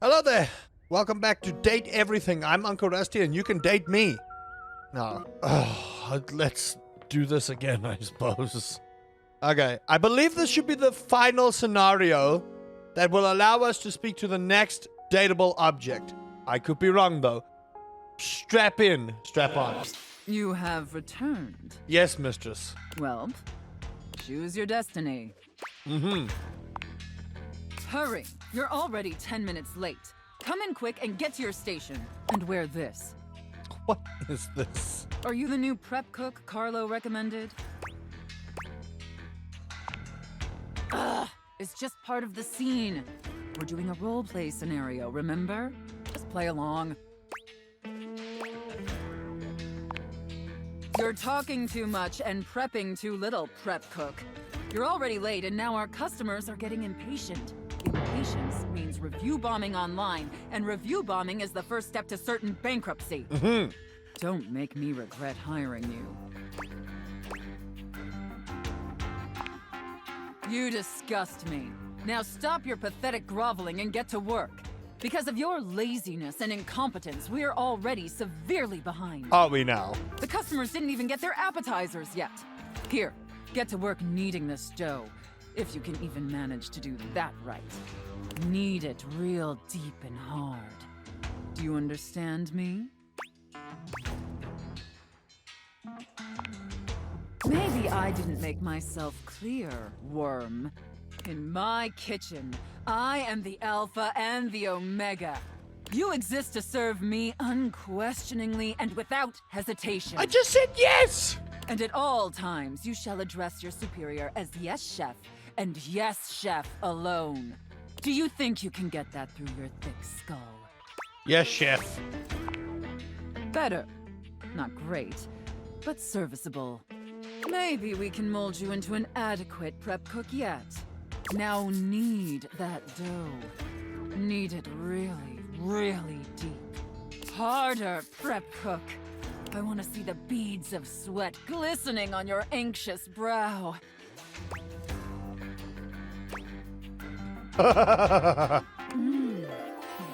Hello there. Welcome back to Date Everything. I'm Uncle Rusty and you can date me. Now, let's do this again, I suppose. Okay, I believe this should be the final scenario that will allow us to speak to the next dateable object. I could be wrong, though. Strap in, strap on. You have returned. Yes, mistress. Well, choose your destiny. Mm-hmm. Hurry! You're already 10 minutes late. Come in quick and get to your station. And wear this. What is this? Are you the new prep cook Carlo recommended? Ugh! It's just part of the scene. We're doing a roleplay scenario, remember? Just play along. You're talking too much and prepping too little, prep cook. You're already late and now our customers are getting impatient. Impatience means review bombing online, and review bombing is the first step to certain bankruptcy. Mm-hmm. Don't make me regret hiring you. You disgust me. Now stop your pathetic groveling and get to work. Because of your laziness and incompetence, we're already severely behind. Are we now? The customers didn't even get their appetizers yet. Here, get to work kneading this dough. If you can even manage to do that right. Knead it real deep and hard. Do you understand me? Maybe I didn't make myself clear, worm. In my kitchen, I am the Alpha and the Omega. You exist to serve me unquestioningly and without hesitation. I just said yes! And at all times, you shall address your superior as yes, chef, and yes, chef alone. Do you think you can get that through your thick skull? Yes, chef. Better. Not great, but serviceable. Maybe we can mold you into an adequate prep cook yet. Now knead that dough. Knead it really, really deep. Harder, prep cook. I want to see the beads of sweat glistening on your anxious brow.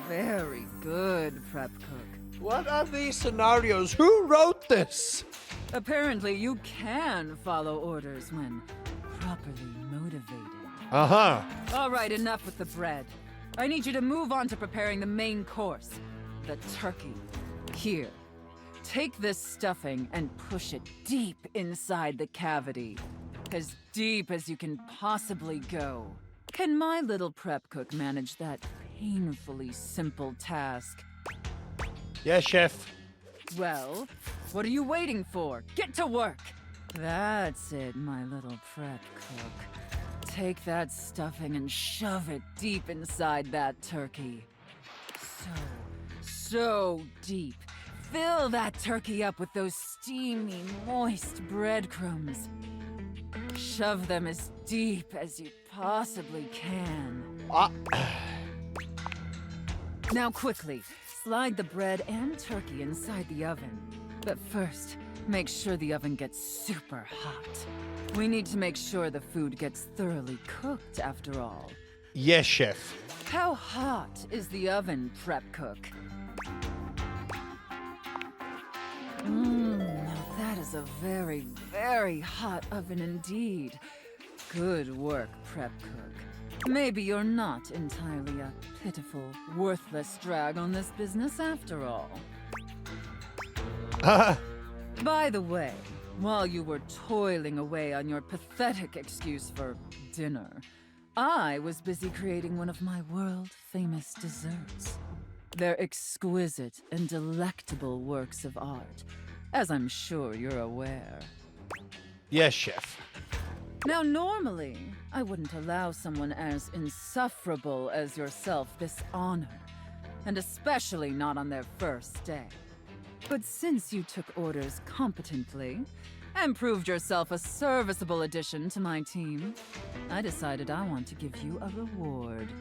Very good, prep cook. What are these scenarios? Who wrote this? Apparently, you can follow orders when properly motivated. Uh-huh. All right, enough with the bread. I need you to move on to preparing the main course, the turkey. Here, take this stuffing and push it deep inside the cavity. As deep as you can possibly go. Can my little prep cook manage that painfully simple task? Yes, chef. Well, what are you waiting for? Get to work! That's it, my little prep cook. Take that stuffing and shove it deep inside that turkey. So deep. Fill that turkey up with those steamy, moist breadcrumbs. Shove them as deep as you possibly can. Now quickly, slide the bread and turkey inside the oven. But first, make sure the oven gets super hot. We need to make sure the food gets thoroughly cooked after all. Yes, chef. How hot is the oven, prep cook? Now that is a very, very hot oven indeed. Good work, prep cook. Maybe you're not entirely a pitiful, worthless drag on this business after all. By the way, while you were toiling away on your pathetic excuse for dinner, I was busy creating one of my world-famous desserts. They're exquisite and delectable works of art, as I'm sure you're aware. Yes, chef. Now, normally, I wouldn't allow someone as insufferable as yourself this honor, and especially not on their first day. But since you took orders competently, and proved yourself a serviceable addition to my team, I decided I want to give you a reward.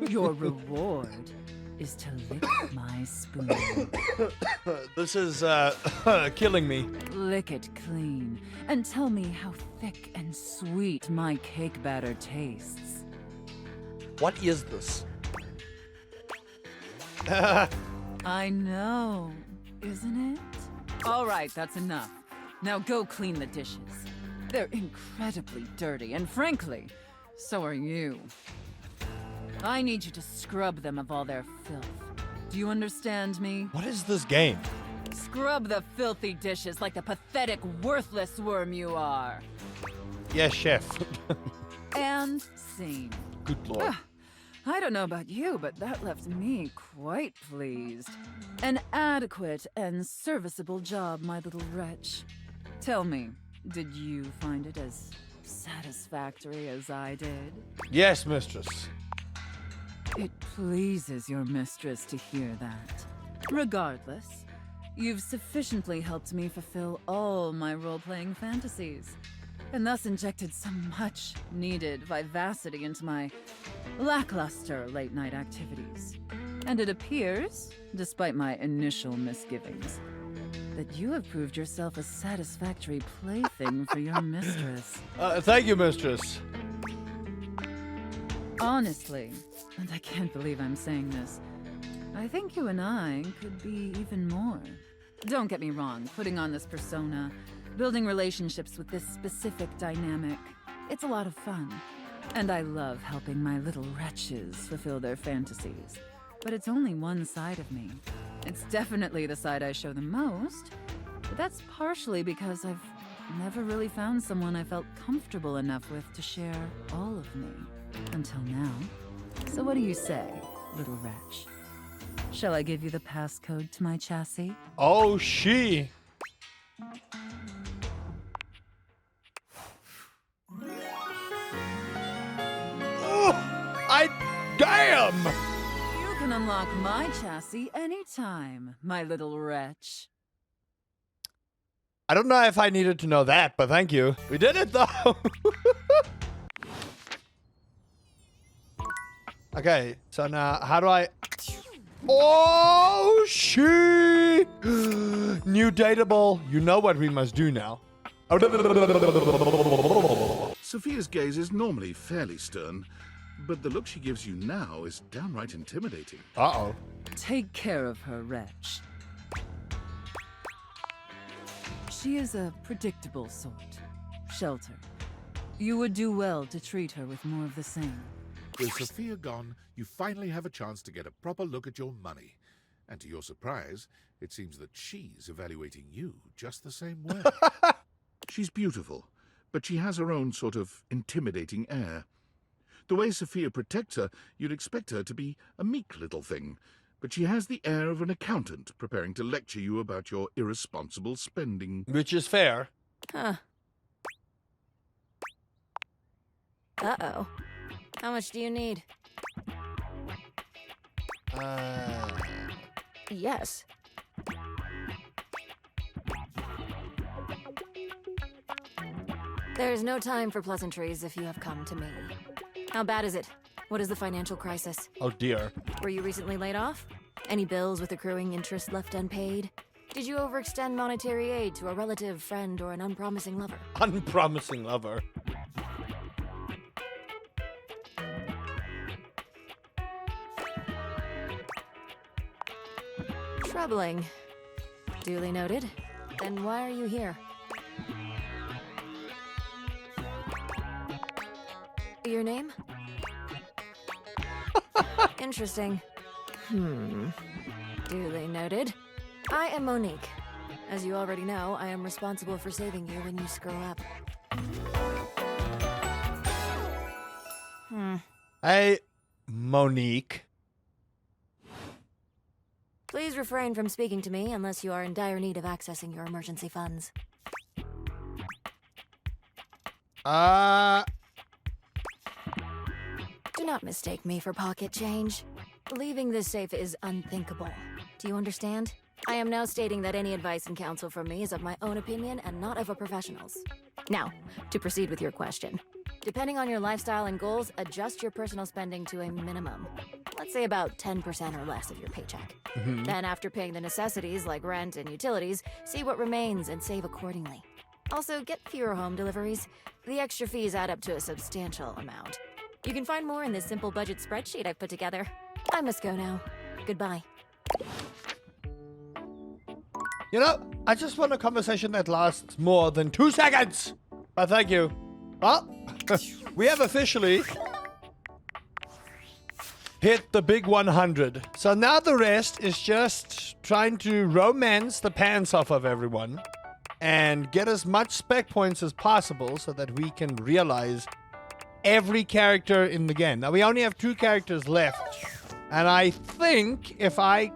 Your reward is to lick my spoon. This is, killing me. Lick it clean, and tell me how thick and sweet my cake batter tastes. What is this? I know, isn't it? All right, that's enough. Now go clean the dishes. They're incredibly dirty, and frankly, so are you. I need you to scrub them of all their filth. Do you understand me? What is this game? Scrub the filthy dishes like the pathetic, worthless worm you are. Yes, chef. And scene. Good lord. I don't know about you, but that left me quite pleased. An adequate and serviceable job, my little wretch. Tell me, did you find it as satisfactory as I did? Yes, mistress. It pleases your mistress to hear that. Regardless, you've sufficiently helped me fulfill all my role-playing fantasies, and thus injected some much-needed vivacity into my lackluster late-night activities. And it appears, despite my initial misgivings, that you have proved yourself a satisfactory plaything for your mistress. Thank you, mistress. Honestly, and I can't believe I'm saying this, I think you and I could be even more. Don't get me wrong, putting on this persona, building relationships with this specific dynamic, it's a lot of fun. And I love helping my little wretches fulfill their fantasies. But it's only one side of me. It's definitely the side I show the most, but that's partially because I've never really found someone I felt comfortable enough with to share all of me. Until now. So what do you say, little wretch? Shall I give you the passcode to my chassis? Oh, she. Damn! You can unlock my chassis anytime, my little wretch. I don't know if I needed to know that, but thank you. We did it, though. Okay, so now how do I... Oh, she! New dateable. You know what we must do now. Sophia's gaze is normally fairly stern, but the look she gives you now is downright intimidating. Uh-oh. Take care of her, wretch. She is a predictable sort. Sheltered. You would do well to treat her with more of the same. With Sophia gone, you finally have a chance to get a proper look at your money. And to your surprise, it seems that she's evaluating you just the same way. She's beautiful, but she has her own sort of intimidating air. The way Sophia protects her, you'd expect her to be a meek little thing, but she has the air of an accountant preparing to lecture you about your irresponsible spending. Which is fair. Huh. Uh-oh. How much do you need? Yes. There's no time for pleasantries if you have come to me. How bad is it? What is the financial crisis? Oh, dear. Were you recently laid off? Any bills with accruing interest left unpaid? Did you overextend monetary aid to a relative, friend, or an unpromising lover? Unpromising lover. Troubling. Duly noted. Then why are you here? Your name? Interesting. Duly noted. I am Monique. As you already know, I am responsible for saving you when you screw up. Hey, Monique. Please refrain from speaking to me unless you are in dire need of accessing your emergency funds. Do not mistake me for pocket change. Leaving this safe is unthinkable. Do you understand? I am now stating that any advice and counsel from me is of my own opinion and not of a professional's. Now, to proceed with your question. Depending on your lifestyle and goals, adjust your personal spending to a minimum. Let's say about 10% or less of your paycheck. Then after paying the necessities like rent and utilities, see what remains and save accordingly. Also, get fewer home deliveries. The extra fees add up to a substantial amount. You can find more in this simple budget spreadsheet I've put together. I must go now. Goodbye. You know, I just want a conversation that lasts more than 2 seconds. But thank you. Well, we have officially hit the big 100. So now the rest is just trying to romance the pants off of everyone and get as much spec points as possible so that we can realize every character in the game. Now we only have 2 characters left. And I think if I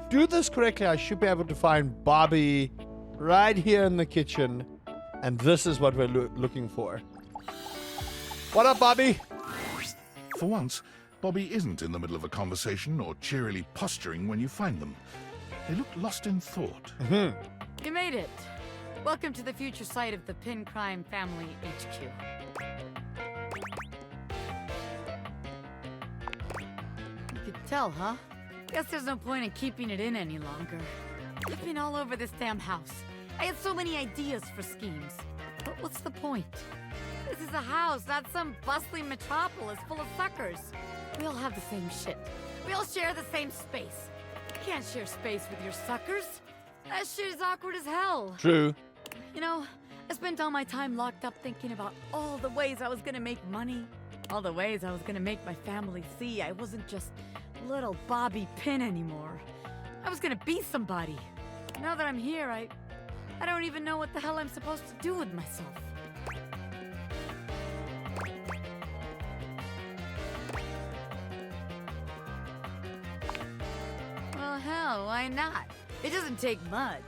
do this correctly, I should be able to find Bobby right here in the kitchen. And this is what we're looking for. What up, Bobby? For once, Bobby isn't in the middle of a conversation or cheerily posturing when you find them. They look lost in thought. You made it. Welcome to the future site of the Pin Crime Family HQ. You could tell, huh? Guess there's no point in keeping it in any longer. I've been all over this damn house. I had so many ideas for schemes. But what's the point? This is a house, not some bustling metropolis full of suckers. We all have the same shit. We all share the same space. You can't share space with your suckers. That shit is awkward as hell. True. You know, I spent all my time locked up thinking about all the ways I was gonna make money. All the ways I was gonna make my family see I wasn't just little Bobby Pin anymore. I was gonna be somebody. Now that I'm here, I don't even know what the hell I'm supposed to do with myself. Well, hell, why not? It doesn't take much.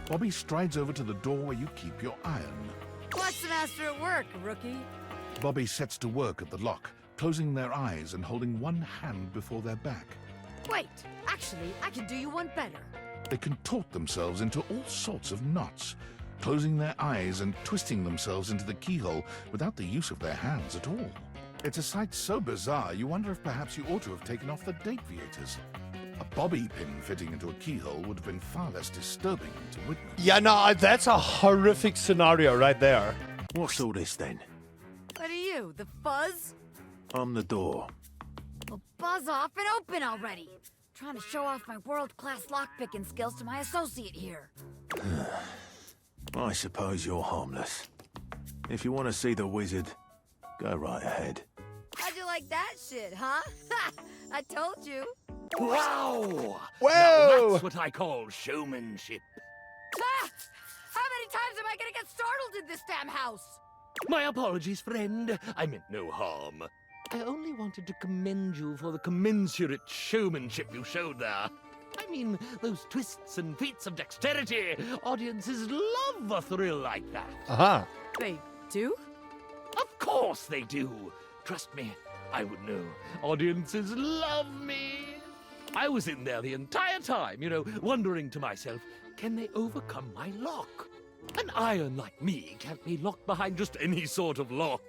Bobby strides over to the door where you keep your iron. Watch the master at work, rookie. Bobby sets to work at the lock, closing their eyes and holding one hand before their back. Wait, actually, I can do you one better. They contort themselves into all sorts of knots, closing their eyes and twisting themselves into the keyhole without the use of their hands at all. It's a sight so bizarre, you wonder if perhaps you ought to have taken off the date viators. A bobby pin fitting into a keyhole would have been far less disturbing to witness. Yeah, no, that's a horrific scenario right there. What's all this then? What are you, the fuzz? I'm the door. Well, buzz off and open already. Trying to show off my world-class lockpicking skills to my associate here. I suppose you're harmless. If you want to see the wizard, go right ahead. How'd you like that shit, huh? I told you. Wow! Whoa! Now that's what I call showmanship. Ah! How many times am I gonna get startled in this damn house? My apologies, friend. I meant no harm. I only wanted to commend you for the commensurate showmanship you showed there. I mean, those twists and feats of dexterity. Audiences love a thrill like that. Uh-huh. They do? Of course they do. Trust me, I would know. Audiences love me. I was in there the entire time, wondering to myself, can they overcome my lock? An iron like me can't be locked behind just any sort of lock,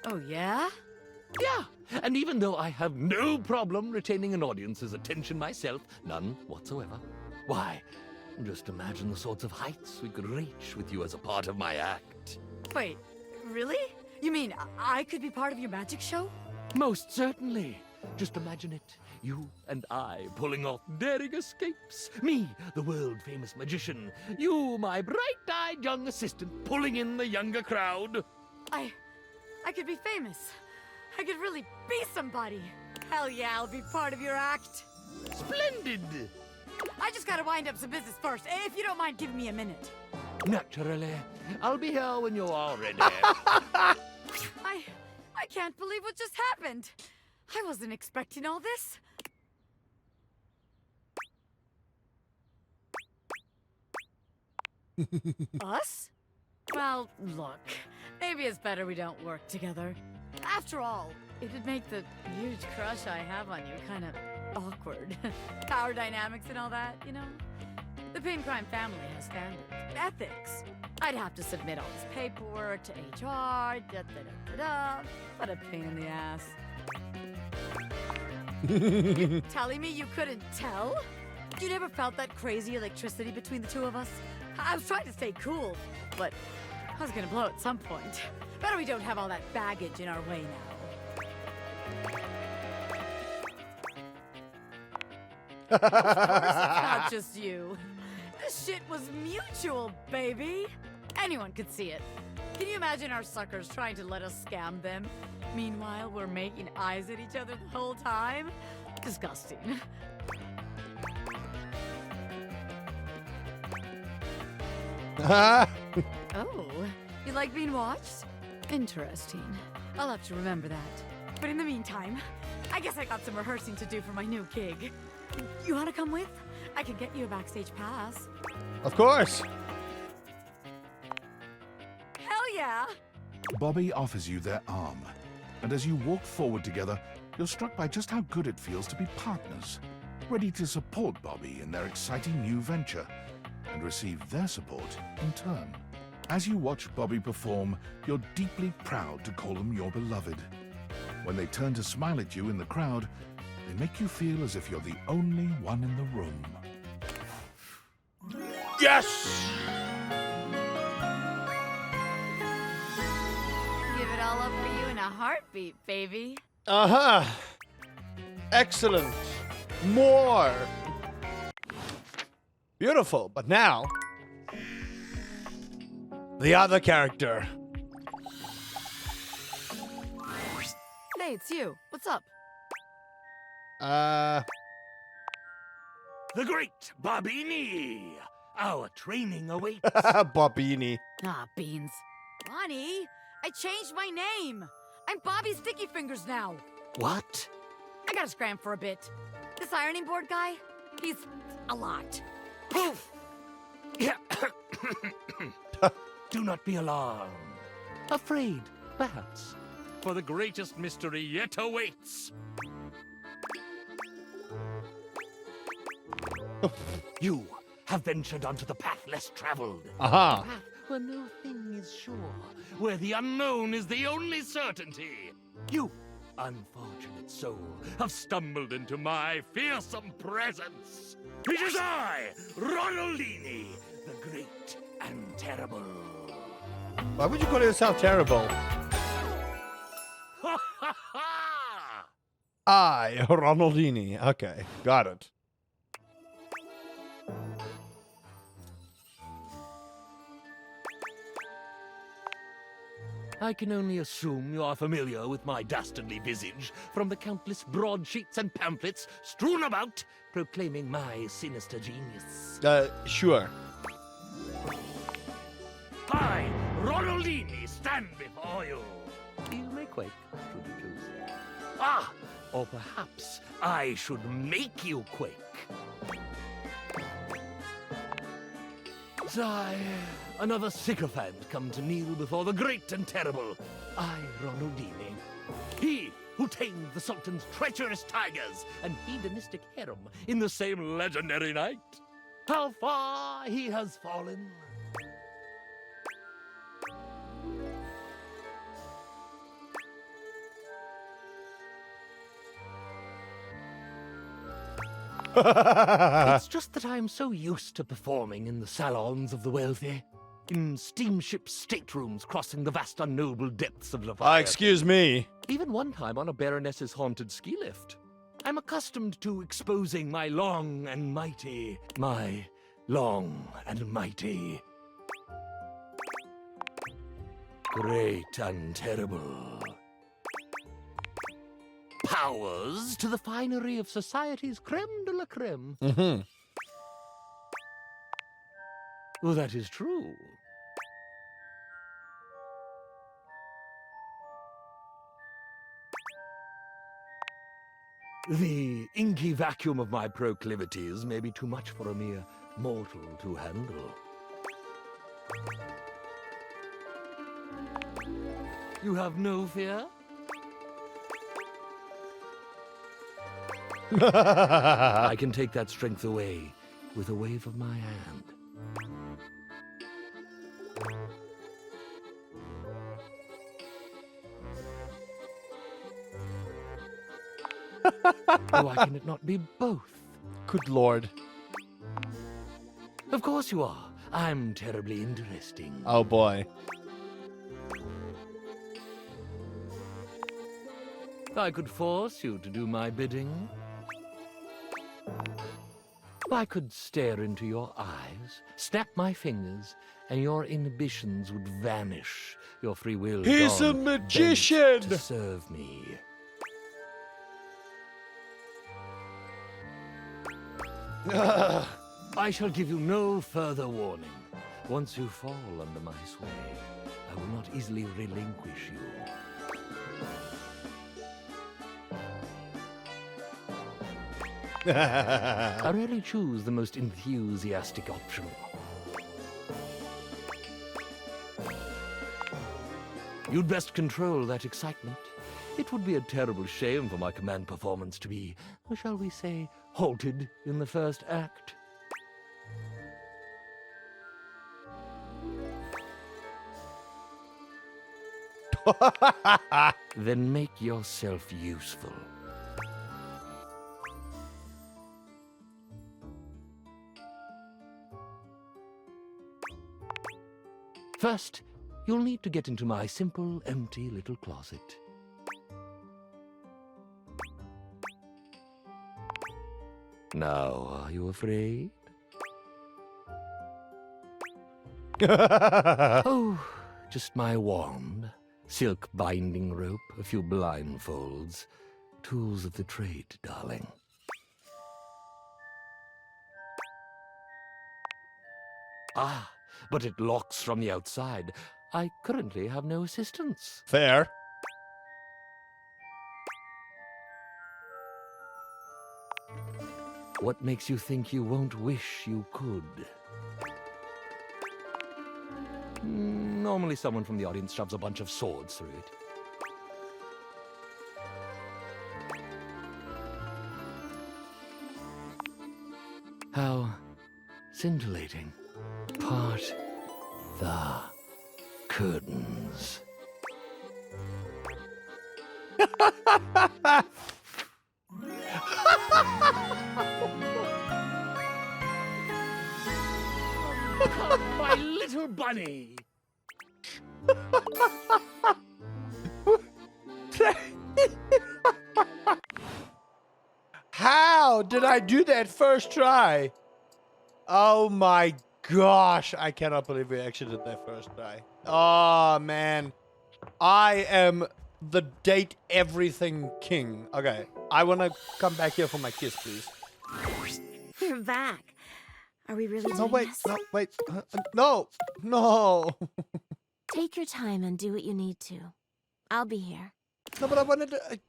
Oh, yeah? Yeah, and even though I have no problem retaining an audience's attention myself, none whatsoever, why, just imagine the sorts of heights we could reach with you as a part of my act. Wait, really? You mean I could be part of your magic show? Most certainly. Just imagine it. You and I pulling off daring escapes. Me, the world-famous magician. You, my bright-eyed young assistant, pulling in the younger crowd. I could be famous. I could really be somebody. Hell yeah, I'll be part of your act. Splendid! I just gotta wind up some business first, if you don't mind giving me a minute. Naturally. I'll be here when you're all ready. I can't believe what just happened. I wasn't expecting all this. Us? Well, look, maybe it's better we don't work together. After all, it would make the huge crush I have on you kind of awkward. Power dynamics and all that, The Pin Crime family has standards, ethics. I'd have to submit all this paperwork to HR, What a pain in the ass. You're telling me you couldn't tell? You never felt that crazy electricity between the two of us? I was trying to stay cool, but I was gonna blow at some point. Better we don't have all that baggage in our way now. Of course it's not just you. This shit was mutual, baby. Anyone could see it. Can you imagine our suckers trying to let us scam them? Meanwhile, we're making eyes at each other the whole time? Disgusting. Ah. Oh, you like being watched? Interesting. I'll have to remember that. But in the meantime, I guess I got some rehearsing to do for my new gig. You want to come with? I can get you a backstage pass. Of course. Hell yeah! Bobby offers you their arm, and as you walk forward together, you're struck by just how good it feels to be partners, ready to support Bobby in their exciting new venture, and receive their support in turn. As you watch Bobby perform, you're deeply proud to call them your beloved. When they turn to smile at you in the crowd, they make you feel as if you're the only one in the room. Yes! Give it all up for you in a heartbeat, baby. Uh-huh. Excellent. More. Beautiful. But now, the other character. Hey, it's you. What's up? The great Bobini! Our training awaits. Bobini. Ah, beans. Bonnie, I changed my name. I'm Bobby Sticky Fingers now. What? I gotta scram for a bit. This ironing board guy, he's a lot. Poof! Yeah. Do not be alarmed. Afraid, perhaps. For the greatest mystery yet awaits. You have ventured onto the path less traveled. Aha. Path where no thing is sure, where the unknown is the only certainty. You, unfortunate soul, have stumbled into my fearsome presence. It is I, Ronaldini, the great and terrible. Why would you call yourself terrible? Ha ha ha! I, Ronaldini. Okay, got it. I can only assume you are familiar with my dastardly visage from the countless broadsheets and pamphlets strewn about proclaiming my sinister genius. Sure. I, Ronaldini, stand before you. You may quake, should you choose. Ah, or perhaps I should make you quake. I, another sycophant, come to kneel before the great and terrible. I, Ronaldini. He who tamed the Sultan's treacherous tigers and hedonistic harem in the same legendary night. How far he has fallen. It's just that I'm so used to performing in the salons of the wealthy, in steamship staterooms crossing the vast unnoble depths of Leviathan. Excuse me. Even one time on a baroness's haunted ski lift. I'm accustomed to exposing my long and mighty, great and terrible powers to the finery of society's creme de la creme. Mm-hmm. Well, that is true. The inky vacuum of my proclivities may be too much for a mere mortal to handle. You have no fear? I can take that strength away with a wave of my hand. Oh, why can it not be both? Good lord. Of course you are. I'm terribly interesting. Oh boy. I could force you to do my bidding. I could stare into your eyes, snap my fingers, and your inhibitions would vanish. Your free will He's a gone, bent magician! to serve me. I shall give you no further warning. Once you fall under my sway, I will not easily relinquish you. I rarely choose the most enthusiastic option. You'd best control that excitement. It would be a terrible shame for my command performance to be, shall we say, halted in the first act. Then make yourself useful. First, you'll need to get into my simple, empty little closet. Now, are you afraid? Oh, just my wand, silk binding rope, a few blindfolds. Tools of the trade, darling. Ah, but it locks from the outside. I currently have no assistance. Fair. What makes you think you won't wish you could? Normally someone from the audience shoves a bunch of swords through it. How scintillating. Part the curtains. Come, my little bunny! How did I do that first try? Oh my gosh, I cannot believe we actually did that first try. Oh man, I am the date everything king. Okay, I want to come back here for my kiss, please. We're back. Are we really No, doing wait, this? no, wait, no, no. Take your time and do what you need to. I'll be here. No, but I wanted to...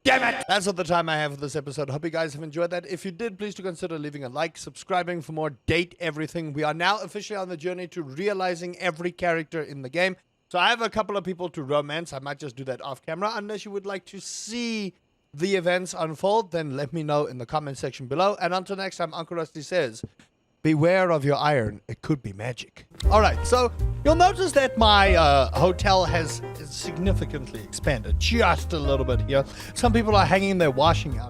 Damn it! That's all the time I have for this episode. Hope you guys have enjoyed that. If you did, please do consider leaving a like, subscribing for more Date Everything. We are now officially on the journey to realizing every character in the game. So I have a couple of people to romance. I might just do that off camera. Unless you would like to see the events unfold, then let me know in the comment section below. And until next time, Uncle Rusty says, beware of your iron. It could be magic. All right, so you'll notice that my hotel has significantly expanded just a little bit here. Some people are hanging their washing out.